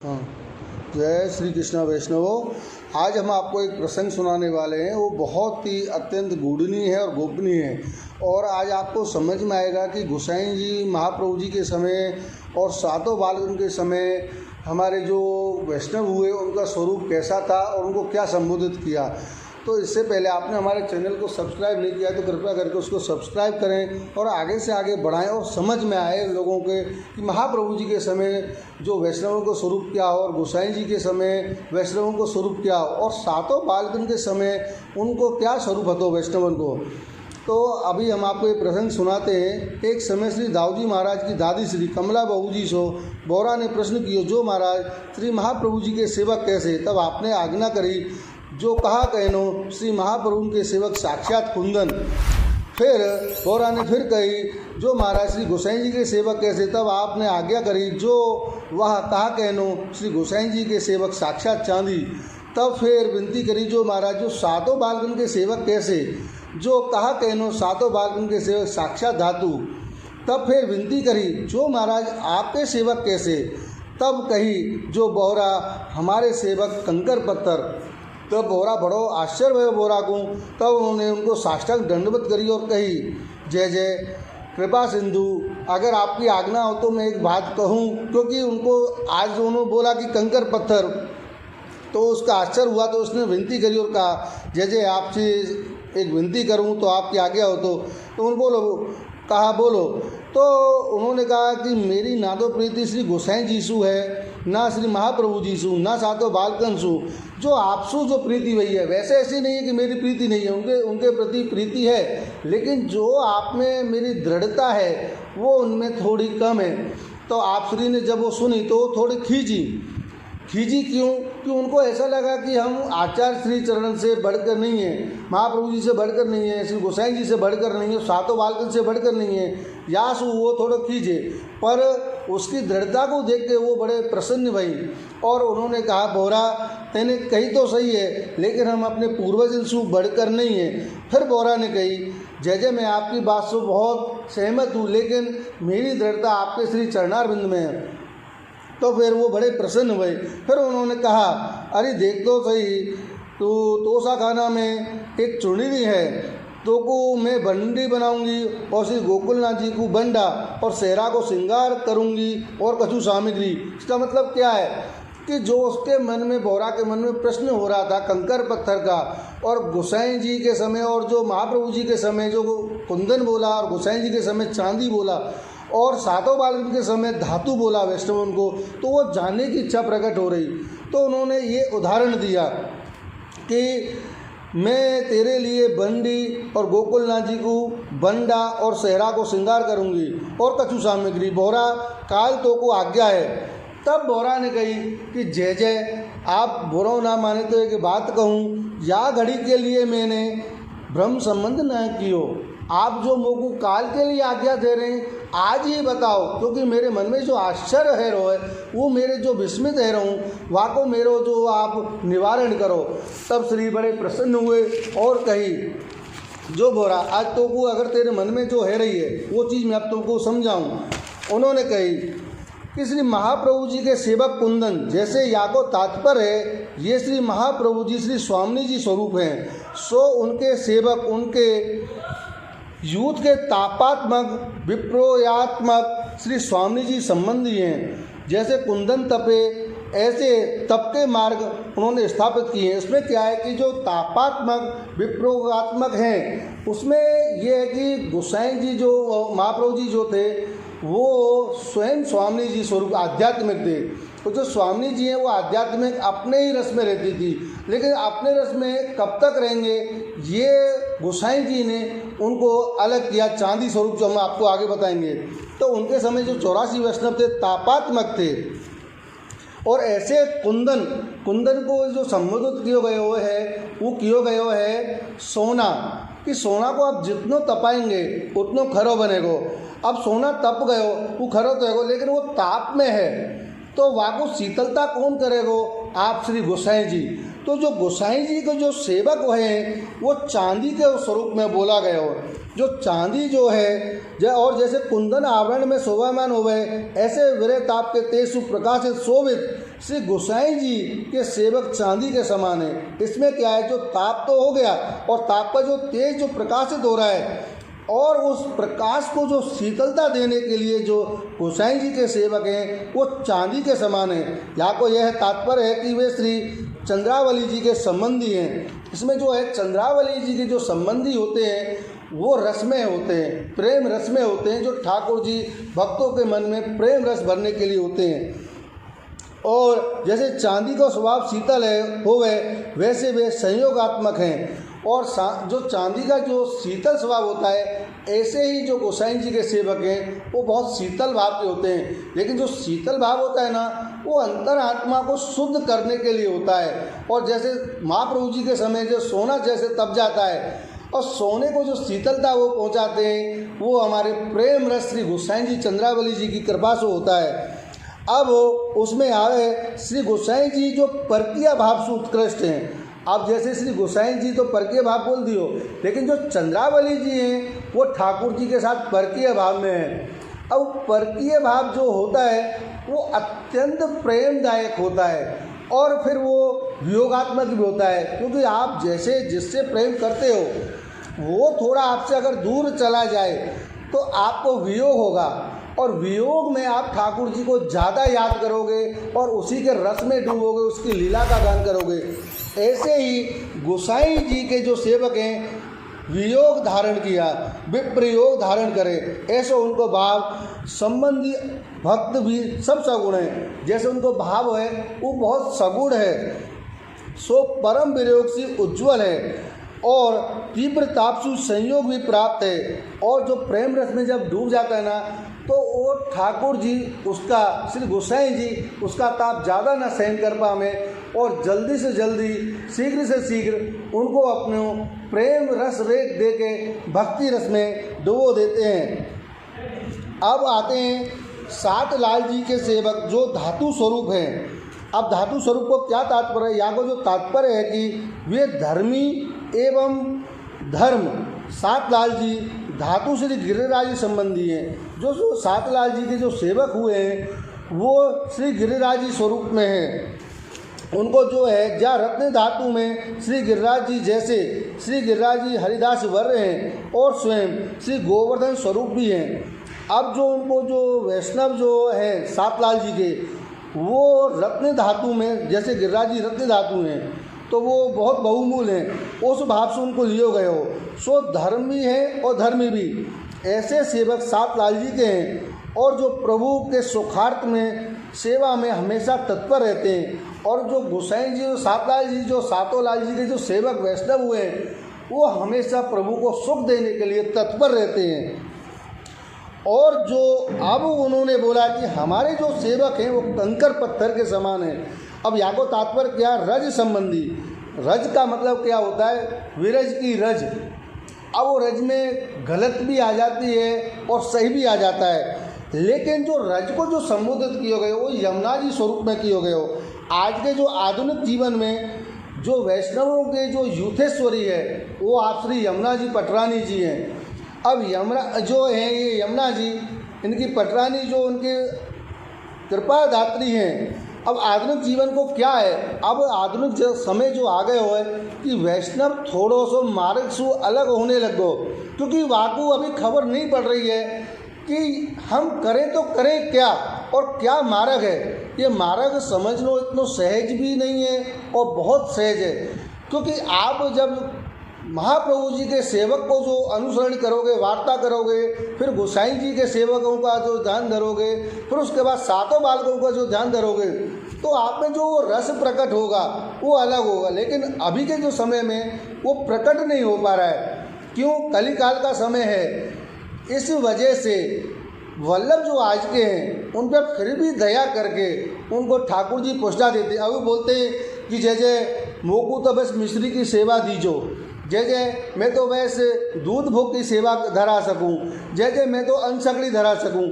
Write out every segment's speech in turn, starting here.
हाँ, जय श्री कृष्णा वैष्णवों। आज हम आपको एक प्रसंग सुनाने वाले हैं। वो बहुत ही अत्यंत गूढ़नीय है और गोपनीय है। और आज आपको समझ में आएगा कि गोसाई जी महाप्रभु जी के समय और सातों बालगण के समय हमारे जो वैष्णव हुए उनका स्वरूप कैसा था और उनको क्या संबोधित किया। तो इससे पहले आपने हमारे चैनल को सब्सक्राइब नहीं किया तो कृपया करके उसको सब्सक्राइब करें और आगे से आगे बढ़ाएं और समझ में आए लोगों के कि महाप्रभु जी के समय जो वैष्णवों को स्वरूप क्या हो और गोसाई जी के समय वैष्णवों को स्वरूप क्या हो और सातों बालगण के समय उनको क्या स्वरूप हो वैष्णवन को। तो अभी हम आपको ये प्रसंग सुनाते हैं। एक समय श्री दाऊजी महाराज की दादी श्री कमला बहू जी सो बोरा ने प्रश्न किया, जो महाराज श्री महाप्रभु जी के सेवक कैसे। तब आपने आज्ञा करी, जो कहा कहनो श्री महाप्रभु के सेवक साक्षात कुंदन। फिर बोरा ने फिर कही, जो महाराज श्री गोसाई जी के सेवक कैसे। तब आपने आज्ञा करी, जो वह कहा कहनो श्री गोसाई जी के सेवक साक्षात चांदी। तब फिर विनती करी, जो महाराज जो सातों बालगण के सेवक कैसे। जो कहा कहनो सातों बालगण के सेवक साक्षात धातु। तब फिर विनती करी, जो महाराज आपके सेवक कैसे। तब कही, जो बोरा हमारे सेवक कंकर पत्थर। तब बोरा बड़ो आश्चर्य हुए बोरा को। तब उन्होंने उनको साष्टांग दंडवत करी और कही, जय जय कृपा सिंधु, अगर आपकी आज्ञा हो तो मैं एक बात कहूँ। क्योंकि उनको आज उन्होंने बोला कि कंकर पत्थर, तो उसका आश्चर्य हुआ। तो उसने विनती करी और कहा, जय जय आपसे एक विनती करूँ तो आपकी आज्ञा हो तो उन्होंने बोलो कहा बोलो। तो उन्होंने कहा कि मेरी ना तो प्रीति श्री गोसाई जीसु है, ना श्री महाप्रभु जीसु, ना सातों बालगण सु। जो आपसु जो प्रीति वही है। वैसे ऐसी नहीं है कि मेरी प्रीति नहीं है, उनके प्रति प्रीति है, लेकिन जो आप में मेरी दृढ़ता है वो उनमें थोड़ी कम है। तो आप श्री ने जब वो सुनी तो थोड़ी खींची क्यों कि उनको ऐसा लगा कि हम आचार्य श्री चरण से बढ़कर नहीं है, महाप्रभु जी से बढ़कर नहीं है, श्री गोसाई जी से बढ़कर नहीं है, सातों बालगण से बढ़कर नहीं है। यासु वो थोड़ा खींचे, पर उसकी दृढ़ता को देख के वो बड़े प्रसन्न भई। और उन्होंने कहा, बोरा तेने कही तो सही है, लेकिन हम अपने पूर्वजन से बढ़कर नहीं है। फिर बोरा ने कही, जय जय मैं आपकी बात से बहुत सहमत हूँ, लेकिन मेरी दृढ़ता आपके श्री चरणारविंद में है। तो फिर वो बड़े प्रसन्न हुए। फिर उन्होंने कहा, अरे देख तो सही, तो तोसा खाना में एक चुनरी है, तो को मैं बंडी बनाऊंगी और श्री गोकुलनाथ जी को बंडा और सेहरा को श्रृंगार करूंगी और कछु सामग्री। इसका मतलब क्या है कि जो उसके मन में बोरा के मन में प्रश्न हो रहा था कंकर पत्थर का, और गोसाई जी के समय और जो महाप्रभु जी के समय जो कुंदन बोला और गोसाई जी के समय चांदी बोला और सातों बालगण के समय धातु बोला वैष्णवन को, तो वो जानने की इच्छा प्रकट हो रही। तो उन्होंने ये उदाहरण दिया कि मैं तेरे लिए बंडी और गोकुलनाथ जी को बंडा और सेहरा को श्रृंगार करूंगी और कछु सामग्री। बोरा काल तो को आज्ञा है। तब बोरा ने कही कि जय जय आप बुरो ना माने तो एक बात कहूँ, या घड़ी के लिए मैंने ब्रह्म संबंध न कियो। आप जो मोको काल के लिए आज्ञा दे रहे हैं आज ही बताओ, क्योंकि मेरे मन में जो आश्चर्य है रो है वो मेरे जो विस्मित है रहूँ वहाँ को मेरो जो आप निवारण करो। तब श्री बड़े प्रसन्न हुए और कही, जो बोरा आज तो को अगर तेरे मन में जो है रही है वो चीज़ मैं अब तुमको समझाऊँ। उन्होंने कही कि श्री महाप्रभु जी के सेवक कुंदन, जैसे या को तात्पर्य है ये श्री महाप्रभु जी श्री स्वामी जी स्वरूप हैं, सो उनके सेवक उनके यूथ के तापात्मक विप्रोयात्मक श्री स्वामी जी संबंधी हैं। जैसे कुंदन तपे ऐसे तप के मार्ग उन्होंने स्थापित किए हैं। इसमें क्या है कि जो तापात्मक विप्रोयात्मक हैं उसमें ये है कि गोसाई जी जो महाप्रभु जी जो थे वो स्वयं स्वामी जी स्वरूप आध्यात्मिक थे। तो जो स्वामी जी हैं वो आध्यात्मिक अपने ही रस में रहती थी, लेकिन अपने रस में कब तक रहेंगे ये गोसाई जी ने उनको अलग किया चांदी स्वरूप, जो हम आपको आगे बताएंगे। तो उनके समय जो 84 वैष्णव थे तापात्मक थे। और ऐसे कुंदन को जो संबोधित किए गए हुए है वो किए गए हुए है सोना, कि सोना को आप जितनो तपाएंगे उतनो खरो बनेगो। अब सोना तप गयो वो खरो तो है, लेकिन वो ताप में है तो वहाँ को शीतलता कौन करेगो, आप श्री गोसाई जी। तो जो गोसाई जी को जो सेवक हैं वो चांदी के स्वरूप में बोला गया हो। जो चांदी जो है और जैसे कुंदन आवरण में शोभामान हो गए, ऐसे विरह ताप के तेज प्रकाश शोभित श्री गोसाई जी के सेवक चांदी के समान है। इसमें क्या है, जो ताप तो हो गया और ताप का जो तेज जो प्रकाशित हो रहा है और उस प्रकाश को जो शीतलता देने के लिए जो गोसाई जी के सेवक हैं वो चांदी के समान है। यहाँ को यह तात्पर्य है कि वे श्री चंद्रावली जी के संबंधी हैं। इसमें जो है चंद्रावली जी के जो संबंधी होते हैं वो रस में होते हैं, प्रेम रस में होते हैं, जो ठाकुर जी भक्तों के मन में प्रेम रस भरने के लिए होते हैं। और जैसे चांदी का स्वभाव शीतल है होवे वैसे वे संयोगात्मक हैं। और जो चांदी का जो शीतल स्वभाव होता है ऐसे ही जो गोसाई जी के सेवक हैं वो बहुत शीतल भाव के होते हैं। लेकिन जो शीतल भाव होता है ना वो अंतर आत्मा को शुद्ध करने के लिए होता है। और जैसे महाप्रभु जी के समय जो सोना जैसे तप जाता है और सोने को जो शीतलता वो पहुंचाते हैं वो हमारे प्रेम रस श्री गोसाई जी चंद्रावली जी की कृपा से होता है। अब उसमें आए श्री गोसाई जी जो परकीय भाव से उत्कृष्ट हैं। अब जैसे श्री गोसाई जी तो परकीय भाव बोल दियो, लेकिन जो चंद्रावली जी हैं वो ठाकुर जी के साथ परकीय भाव में हैं। अब परकीय भाव जो होता है वो अत्यंत प्रेमदायक होता है और फिर वो वियोगात्मक भी होता है, क्योंकि आप जैसे जिससे प्रेम करते हो वो थोड़ा आपसे अगर दूर चला जाए तो आपको वियोग होगा और वियोग में आप ठाकुर जी को ज़्यादा याद करोगे और उसी के रस में डूबोगे, उसकी लीला का गान करोगे। ऐसे ही गोसाई जी के जो सेवक हैं वियोग धारण किया, विप्रयोग धारण करे, ऐसे उनको भाव संबंधी भक्त भी सब सगुण है। जैसे उनको भाव है वो बहुत सगुण है, सो परम वियोग से उज्ज्वल है और तीव्र तापसु संयोग भी प्राप्त है। और जो प्रेम रस में जब डूब जाता है ना तो वो ठाकुर जी उसका श्री गोसाई जी उसका ताप ज़्यादा न सहन कर पावे और जल्दी से जल्दी शीघ्र से शीघ्र उनको अपने प्रेम रस रेख दे के भक्ति रस में डुबो देते हैं। अब आते हैं सात लाल जी के सेवक जो धातु स्वरूप हैं। अब धातु स्वरूप को क्या तात्पर्य है, यहाँ को जो तात्पर्य है कि वे धर्मी एवं धर्म सात लाल जी धातु श्री गिरिराज संबंधी हैं। जो सात लाल जी के जो सेवक हुए हैं वो श्री गिरिराजी स्वरूप में हैं। उनको जो है जा रत्न धातु में श्री गिरिराज जी जैसे श्री गिरिराज जी हरिदास वर्य हैं और स्वयं श्री गोवर्धन स्वरूप भी हैं। अब जो उनको जो वैष्णव जो है सात लाल जी के वो रत्न धातु में जैसे गिरिराज जी रत्न धातु हैं तो वो बहुत बहुमूल हैं, उस भाव से उनको लियो गए हो। सो धर्मी है और धर्मी भी ऐसे सेवक सात लाल जी के हैं और जो प्रभु के सुखार्थ में सेवा में हमेशा तत्पर रहते हैं। और जो गोसाई जी सात लाल जी जो सातों लाल जी के जो सेवक वैष्णव हुए हैं वो हमेशा प्रभु को सुख देने के लिए तत्पर रहते हैं। और जो अब उन्होंने बोला कि हमारे जो सेवक हैं वो कंकर पत्थर के समान हैं। अब यहाँ को तात्पर्य क्या, रज संबंधी। रज का मतलब क्या होता है, विरज की रज। अब वो रज में गलत भी आ जाती है और सही भी आ जाता है, लेकिन जो रज को जो संबोधित किए गए वो यमुना जी स्वरूप में किए गए हो। आज के जो आधुनिक जीवन में जो वैष्णवों के जो यूथेश्वरी है वो आप श्री यमुना जी पटरानी जी हैं। अब यमुना जो है ये यमुना जी इनकी पटरानी जो उनके कृपा दात्री हैं। अब आधुनिक जीवन को क्या है, अब आधुनिक जो समय जो आ गए हो है कि वैष्णव थोड़ो सो मार्ग से अलग होने लगो, क्योंकि वाकू अभी खबर नहीं पड़ रही है कि हम करें तो करें क्या और क्या मार्ग है। ये मार्ग समझना इतना सहज भी नहीं है और बहुत सहज है, क्योंकि आप जब महाप्रभु जी के सेवक को जो अनुसरण करोगे, वार्ता करोगे, फिर गोसाई जी के सेवकों का जो ध्यान धरोगे, फिर उसके बाद सातों बालकों का जो ध्यान धरोगे, तो आप में जो रस प्रकट होगा वो अलग होगा। लेकिन अभी के जो समय में वो प्रकट नहीं हो पा रहा है। क्यों, कलिकाल का समय है। इस वजह से वल्लभ जो आज के हैं उन पर फिर भी दया करके उनको ठाकुर जी पहुँचा देते। अभी बोलते हैं कि जय जय मोकू तो बस मिश्री की सेवा दीजो, जय जय मैं तो वैसे दूध भोग की सेवा धरा सकूं, जय जय मैं तो अन्न सकड़ी धरा सकूं।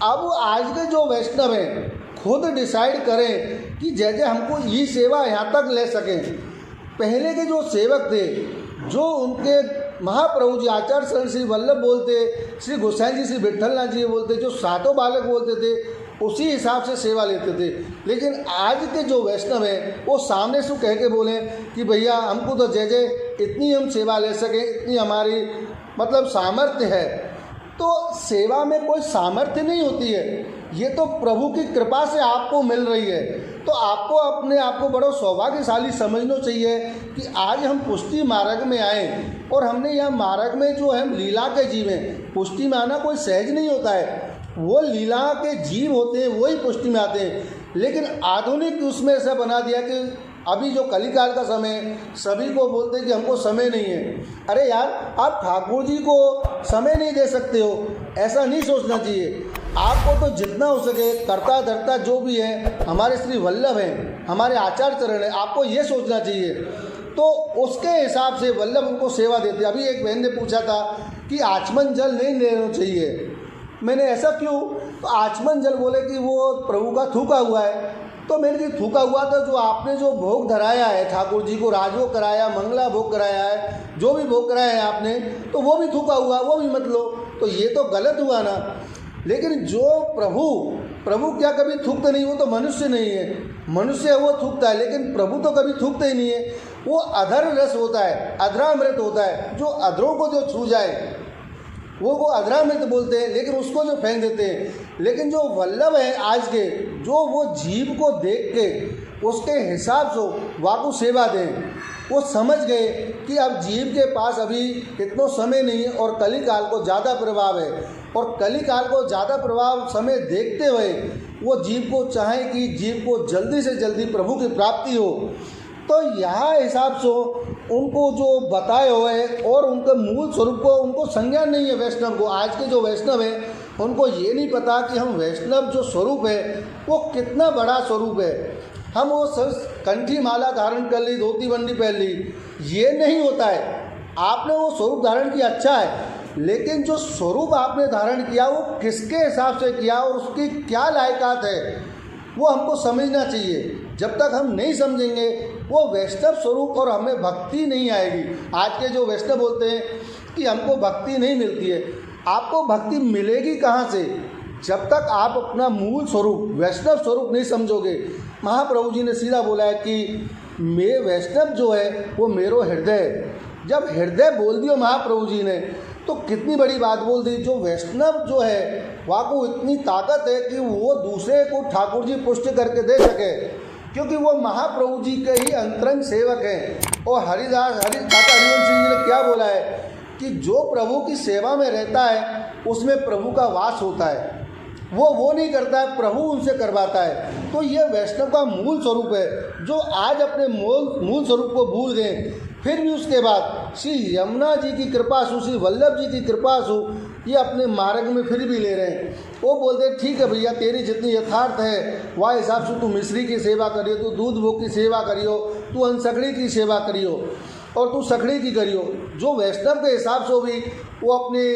अब आज के जो वैष्णव हैं खुद डिसाइड करें कि जय जय हमको ये सेवा यहाँ तक ले सकें। पहले के जो सेवक थे जो उनके महाप्रभु जी आचार्य शरण श्री वल्लभ बोलते, श्री गोसाई जी श्री विट्ठलनाथ जी बोलते, जो सातों बालक बोलते थे, उसी हिसाब से सेवा लेते थे। लेकिन आज के जो वैष्णव हैं वो सामने से कह के बोले कि भैया हमको तो जय जय इतनी हम सेवा ले सकें, इतनी हमारी मतलब सामर्थ्य है। तो सेवा में कोई सामर्थ्य नहीं होती है, ये तो प्रभु की कृपा से आपको मिल रही है। तो आपको अपने आप को बड़ा सौभाग्यशाली समझना चाहिए कि आज हम पुष्टि मार्ग में आए और हमने यह मार्ग में जो है लीला के जीव हैं। पुष्टि में आना कोई सहज नहीं होता है, वो लीला के जीव होते हैं वही पुष्टि में आते हैं। लेकिन आधुनिक उसमें ऐसा बना दिया कि अभी जो कलिकाल का समय, सभी को बोलते हैं कि हमको समय नहीं है। अरे यार, आप ठाकुर जी को समय नहीं दे सकते हो, ऐसा नहीं सोचना चाहिए। आपको तो जितना हो सके कर्ता धर्ता जो भी है हमारे श्री वल्लभ हैं, हमारे आचार्य चरण है, आपको ये सोचना चाहिए। तो उसके हिसाब से वल्लभ उनको सेवा देते। अभी एक बहन ने पूछा था कि आचमन जल नहीं लेना चाहिए, मैंने ऐसा क्यों? तो आचमन जल बोले कि वो प्रभु का थूका हुआ है। तो मैंने कहा थूका हुआ तो जो आपने जो भोग धराया है ठाकुर जी को, राजभोग कराया, मंगला भोग कराया है, जो भी भोग कराया है आपने, तो वो भी थूका हुआ, वो भी मत लो। तो ये तो गलत हुआ ना। लेकिन जो प्रभु क्या कभी थूकते नहीं? वो तो मनुष्य नहीं है, मनुष्य है वो थूकता है, लेकिन प्रभु तो कभी थूकते ही नहीं है। वो अधर रस होता है, अधरामृत होता है, जो अधरों को जो छू जाए वो अधरामृत बोलते हैं, लेकिन उसको जो फेंक देते हैं। लेकिन जो वल्लभ है आज के, जो वो जीव को देख के उसके हिसाब से वाकु सेवा दें, वो समझ गए कि अब जीव के पास अभी इतना समय नहीं है और कलिकाल को ज़्यादा प्रभाव है, और कलिकाल को ज़्यादा प्रभाव समय देखते हुए वो जीव को चाहे कि जीव को जल्दी से जल्दी प्रभु की प्राप्ति हो। तो यहाँ हिसाब से उनको जो बताए हुए और उनके मूल स्वरूप को उनको संज्ञान नहीं है वैष्णव को। आज के जो वैष्णव हैं उनको ये नहीं पता कि हम वैष्णव जो स्वरूप है वो कितना बड़ा स्वरूप है। हम वो कंठी माला धारण कर ली, धोती बंदी पहन ली, ये नहीं होता है। आपने वो स्वरूप धारण किया अच्छा है, लेकिन जो स्वरूप आपने धारण किया वो किसके हिसाब से किया और उसकी क्या लायकात है वो हमको समझना चाहिए। जब तक हम नहीं समझेंगे वो वैष्णव स्वरूप और हमें भक्ति नहीं आएगी। आज के जो वैष्णव बोलते हैं कि हमको भक्ति नहीं मिलती है, आपको भक्ति मिलेगी कहाँ से? जब तक आप अपना मूल स्वरूप वैष्णव स्वरूप नहीं समझोगे। महाप्रभु जी ने सीधा बोला है कि मैं वैष्णव जो है वो मेरो हृदय। जब हृदय बोल दियो महाप्रभु जी ने तो कितनी बड़ी बात बोल दी। जो वैष्णव जो है वहाँ को इतनी ताकत है कि वो दूसरे को ठाकुर जी पुष्ट करके दे सके, क्योंकि वो महाप्रभु जी के ही अंतरंग सेवक हैं। और हरिदास दाता हरिवंश सिंह जी ने क्या बोला है कि जो प्रभु की सेवा में रहता है उसमें प्रभु का वास होता है, वो नहीं करता है, प्रभु उनसे करवाता है। तो ये वैष्णव का मूल स्वरूप है। जो आज अपने मूल स्वरूप को भूल गए, फिर भी उसके बाद श्री यमुना जी की कृपा से, श्री वल्लभ जी की कृपा से ये अपने मार्ग में फिर भी ले रहे हैं। वो बोलते हैं ठीक है भैया, तेरी जितनी यथार्थ है वह हिसाब से तू मिश्री की सेवा करियो, तू दूध भोग की सेवा करियो, तू अनसकड़ी की सेवा करियो और तू सखड़ी की करियो। जो वैष्णव के हिसाब से भी वो अपने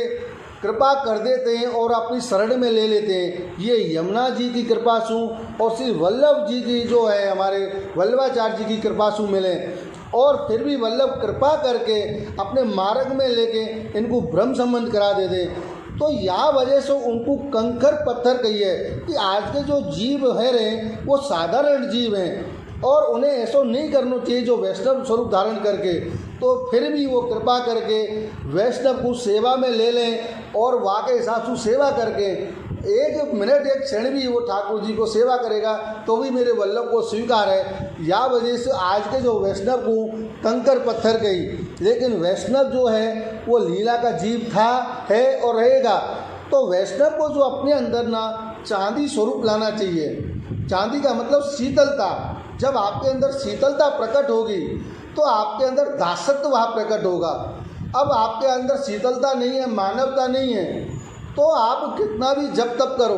कृपा कर देते हैं और अपनी शरण में ले लेते हैं। ये यमुना जी की कृपा से और श्री वल्लभ जी की जो है हमारे वल्लभाचार्य जी की कृपा से मिले, और फिर भी वल्लभ कृपा करके अपने मार्ग में लेके इनको ब्रह्म संबंध करा देते। तो यह वजह से उनको कंकर पत्थर कही है कि आज के जो जीव है रहे वो साधारण जीव हैं और उन्हें ऐसा नहीं करना चाहिए जो वैष्णव स्वरूप धारण करके। तो फिर भी वो कृपा करके वैष्णव को सेवा में ले लें और वहाँ के हिसाब से सेवा करके एक मिनट एक क्षण भी वो ठाकुर जी को सेवा करेगा तो भी मेरे वल्लभ को स्वीकार है। या वजह से आज के जो वैष्णव को कंकर पत्थर कही, लेकिन वैष्णव जो है वो लीला का जीव था, है और रहेगा। तो वैष्णव को जो अपने अंदर ना चांदी स्वरूप लाना चाहिए। चांदी का मतलब शीतलता। जब आपके अंदर शीतलता प्रकट होगी तो आपके अंदर दासत्व वहाँ प्रकट होगा। अब आपके अंदर शीतलता नहीं है, मानवता नहीं है, तो आप कितना भी जप तप करो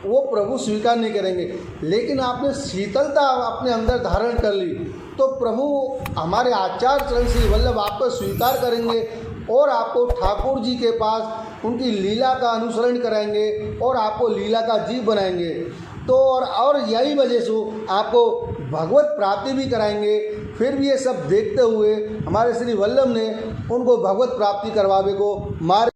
वो प्रभु स्वीकार नहीं करेंगे। लेकिन आपने शीतलता अपने अंदर धारण कर ली तो प्रभु हमारे आचार्य चरण श्री वल्लभ आपको स्वीकार करेंगे और आपको ठाकुर जी के पास उनकी लीला का अनुसरण कराएंगे और आपको लीला का जीव बनाएंगे। तो और यही वजह से आपको भगवत प्राप्ति भी कराएंगे। फिर भी ये सब देखते हुए हमारे श्री वल्लभ ने उनको भगवत प्राप्ति करवावे को मार्ग